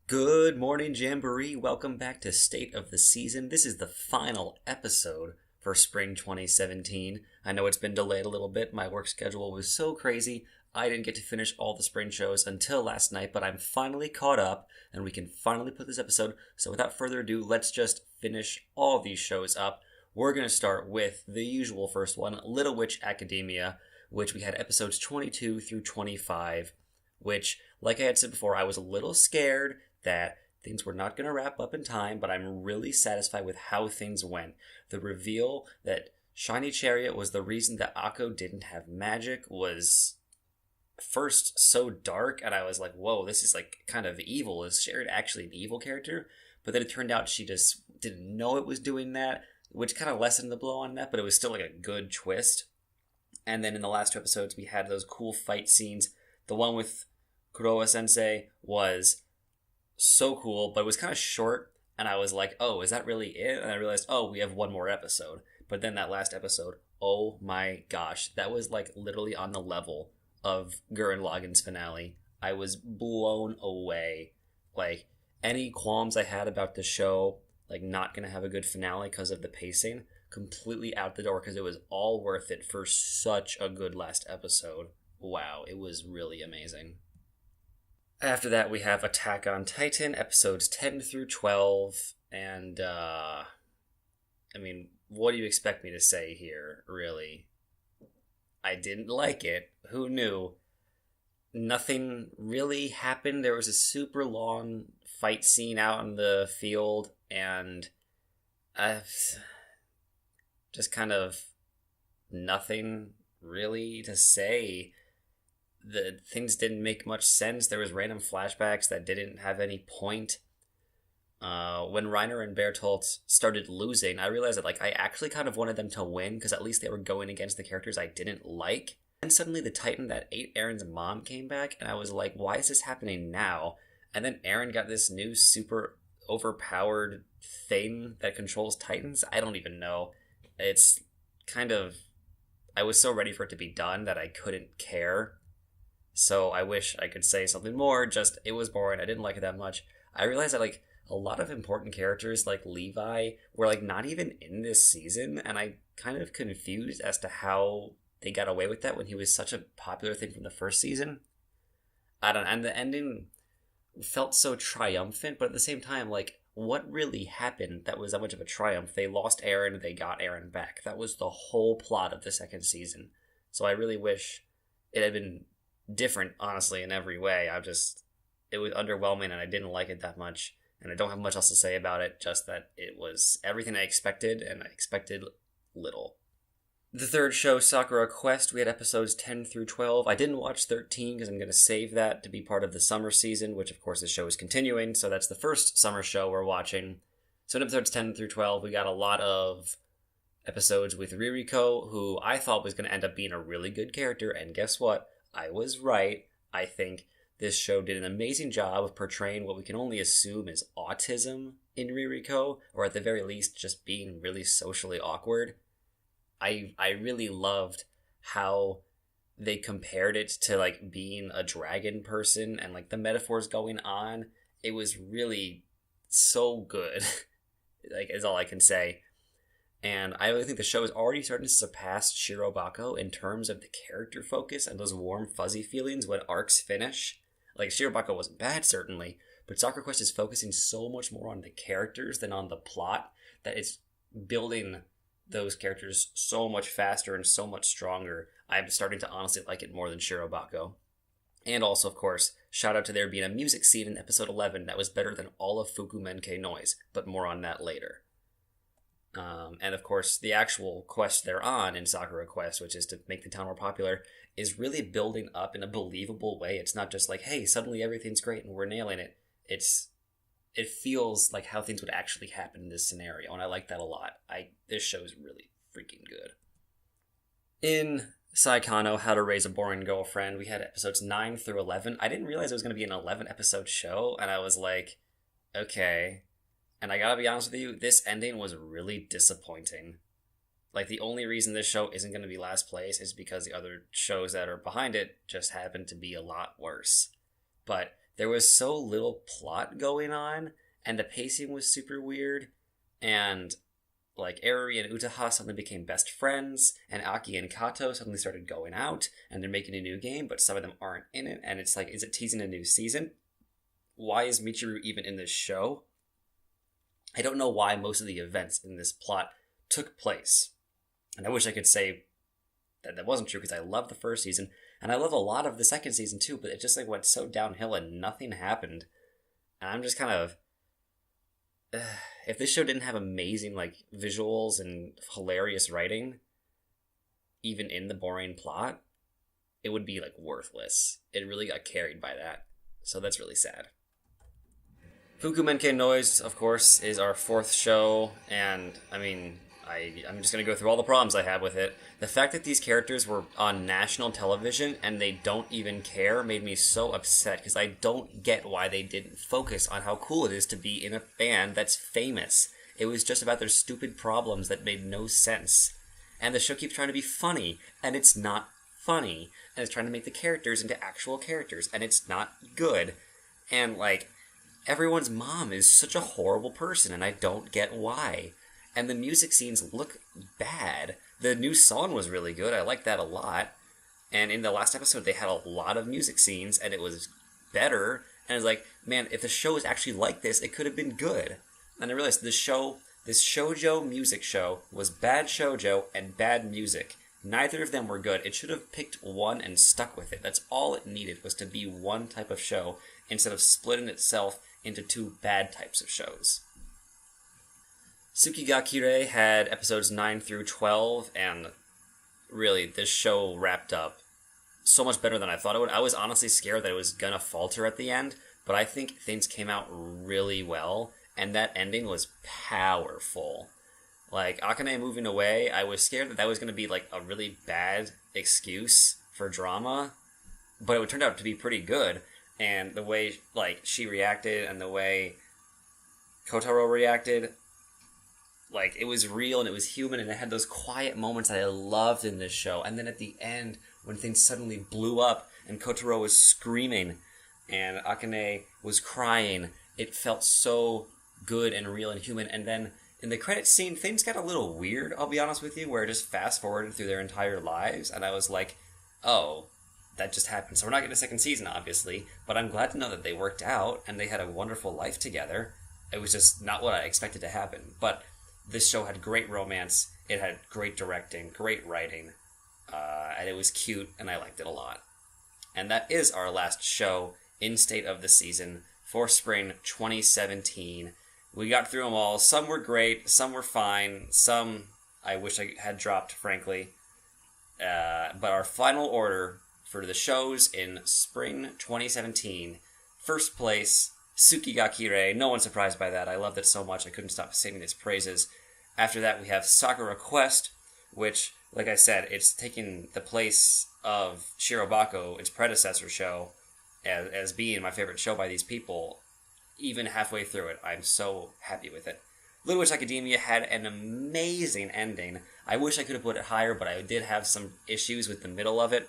Good morning, Jamboree. Welcome back to State of the Season. This is the final episode for spring 2017. I know it's been delayed a little bit. My work schedule was so crazy, I didn't get to finish all the spring shows until last night, but I'm finally caught up and we can finally put this episode. So without further ado, let's just finish all these shows up. We're going to start with the usual first one, Little Witch Academia, which we had episodes 22 through 25, which, like I had said before, I was a little scared that things were not going to wrap up in time, but I'm really satisfied with how things went. The reveal that Shiny Chariot was the reason that Akko didn't have magic was first so dark, and I was like, whoa, this is like kind of evil. Is Chariot actually an evil character? But then it turned out she just didn't know it was doing that, which kind of lessened the blow on that, but it was still like a good twist. And then in the last two episodes, we had those cool fight scenes. The one with Kuroa Sensei was so cool, but it was kind of short, and I was like, oh, is that really it? And I realized, oh, we have one more episode. But then that last episode, oh my gosh, that was like literally on the level of Gurren Lagann's finale. I was blown away. Like, any qualms I had about the show, like not gonna have a good finale because of the pacing, completely out the door because it was all worth it for such a good last episode. Wow, it was really amazing. After that, we have Attack on Titan, episodes 10 through 12. And, I mean, what do you expect me to say here, really? I didn't like it. Who knew? Nothing really happened. There was a super long fight scene out in the field, and uh, just kind of nothing really to say. The things didn't make much sense. There was random flashbacks that didn't have any point. When Reiner and Bertolt started losing, I realized that like I actually kind of wanted them to win because at least they were going against the characters I didn't like. And suddenly the Titan that ate Aaron's mom came back, and I was like, why is this happening now? And then Aaron got this new super overpowered thing that controls Titans. I don't even know. It's kind of. I was so ready for it to be done that I couldn't care. So I wish I could say something more. Just it was boring. I didn't like it that much. I realized that like a lot of important characters like Levi were like not even in this season, and I kind of confused as to how they got away with that when he was such a popular thing from the first season. I don't know. And the ending felt so triumphant, but at the same time, like what really happened that was that much of a triumph? They lost Aaron, they got Aaron back. That was the whole plot of the second season. So I really wish it had been different, honestly, in every way. It was underwhelming and I didn't like it that much. And I don't have much else to say about it, just that it was everything I expected, and I expected little. The third show, Sakura Quest, we had episodes 10 through 12. I didn't watch 13 because I'm going to save that to be part of the summer season, which of course the show is continuing, so that's the first summer show we're watching. So in episodes 10 through 12, we got a lot of episodes with Ririko, who I thought was going to end up being a really good character, and guess what? I was right. I think this show did an amazing job of portraying what we can only assume is autism in Ririko, or at the very least, just being really socially awkward. I really loved how they compared it to like being a dragon person and like the metaphors going on. It was really so good. Like is all I can say. And I really think the show is already starting to surpass Shirobako in terms of the character focus and those warm, fuzzy feelings when arcs finish. Like, Shirobako wasn't bad, certainly, but Sakura Quest is focusing so much more on the characters than on the plot that it's building those characters so much faster and so much stronger. I'm starting to honestly like it more than Shirobako. And also, of course, shout out to there being a music scene in episode 11 that was better than all of Fukumenke Noise, but more on that later. And of course, the actual quest they're on in Sakura Quest, which is to make the town more popular, is really building up in a believable way. It's not just like, hey, suddenly everything's great and we're nailing it. It feels like how things would actually happen in this scenario, and I like that a lot. This show is really freaking good. In Saikano, How to Raise a Boring Girlfriend, we had episodes 9 through 11. I didn't realize it was going to be an 11 episode show, and I was like, okay. And I gotta be honest with you, this ending was really disappointing. Like, the only reason this show isn't going to be last place is because the other shows that are behind it just happen to be a lot worse. But there was so little plot going on, and the pacing was super weird, and like Eruri and Utaha suddenly became best friends, and Aki and Kato suddenly started going out, and they're making a new game, but some of them aren't in it, and it's like, is it teasing a new season? Why is Michiru even in this show? I don't know why most of the events in this plot took place. And I wish I could say that that wasn't true, because I love the first season, and I love a lot of the second season too, but it just like went so downhill and nothing happened. And I'm just kind of... if this show didn't have amazing like visuals and hilarious writing, even in the boring plot, it would be like worthless. It really got carried by that. So that's really sad. Fukumenke Noise, of course, is our fourth show, and I mean, I'm just going to go through all the problems I have with it. The fact that these characters were on national television and they don't even care made me so upset, because I don't get why they didn't focus on how cool it is to be in a band that's famous. It was just about their stupid problems that made no sense. And the show keeps trying to be funny, and it's not funny. And it's trying to make the characters into actual characters, and it's not good. And, like, everyone's mom is such a horrible person, and I don't get why. And the music scenes look bad. The new song was really good. I liked that a lot. And in the last episode, they had a lot of music scenes, and it was better. And I was like, man, if the show was actually like this, it could have been good. And I realized this shoujo music show, was bad shoujo and bad music. Neither of them were good. It should have picked one and stuck with it. That's all it needed, was to be one type of show, instead of splitting itself into two bad types of shows. Tsukigakure had episodes 9 through 12, and really, this show wrapped up so much better than I thought it would. I was honestly scared that it was gonna falter at the end, but I think things came out really well, and that ending was powerful. Like, Akane moving away, I was scared that that was gonna be, like, a really bad excuse for drama, but it turned out to be pretty good, and the way, like, she reacted, and the way Kotaro reacted, like, it was real and it was human, and it had those quiet moments that I loved in this show. And then at the end, when things suddenly blew up and Kotaro was screaming and Akane was crying, it felt so good and real and human. And then in the credits scene, things got a little weird, I'll be honest with you, where it just fast-forwarded through their entire lives, and I was like, oh, that just happened. So we're not getting a second season, obviously, but I'm glad to know that they worked out and they had a wonderful life together. It was just not what I expected to happen. But this show had great romance, it had great directing, great writing, and it was cute, and I liked it a lot. And that is our last show in State of the Season for spring 2017. We got through them all. Some were great, some were fine, some I wish I had dropped, frankly. But our final order for the shows in spring 2017, first place, Tsukigakure. No one's surprised by that. I loved it so much I couldn't stop singing its praises. After that, we have Sakura Quest, which, like I said, it's taking the place of Shirobako, its predecessor show, as being my favorite show by these people. Even halfway through it, I'm so happy with it. Little Witch Academia had an amazing ending. I wish I could have put it higher, but I did have some issues with the middle of it.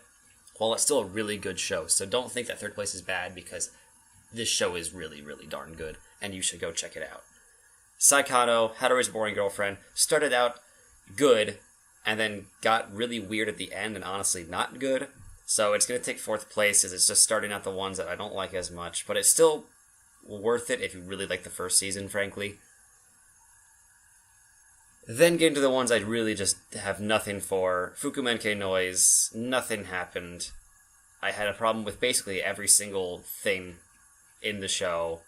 Well, it's still a really good show, so don't think that third place is bad, because this show is really, really darn good, and you should go check it out. Saikano, How to Raise a Boring Girlfriend, started out good, and then got really weird at the end, and honestly not good. So it's going to take fourth place, as it's just starting out the ones that I don't like as much, but it's still worth it if you really like the first season, frankly. Then get into the ones I really just have nothing for. Fukumenke Noise, nothing happened. I had a problem with basically every single thing in the show.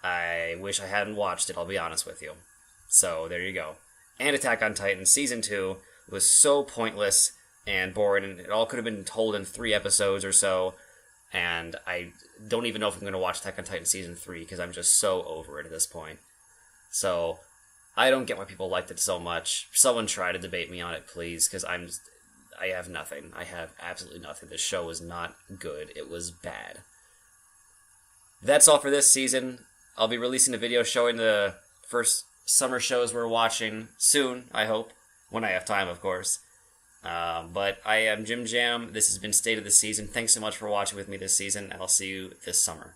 I wish I hadn't watched it, I'll be honest with you. So, there you go. And Attack on Titan Season 2 was so pointless and boring, and it all could have been told in 3 episodes or so, and I don't even know if I'm going to watch Attack on Titan Season 3, because I'm just so over it at this point. So, I don't get why people liked it so much. Someone try to debate me on it, please, because I have nothing. I have absolutely nothing. This show was not good. It was bad. That's all for this season. I'll be releasing a video showing the first summer shows we're watching soon, I hope. When I have time, of course. But I am Jim Jam. This has been State of the Season. Thanks so much for watching with me this season, and I'll see you this summer.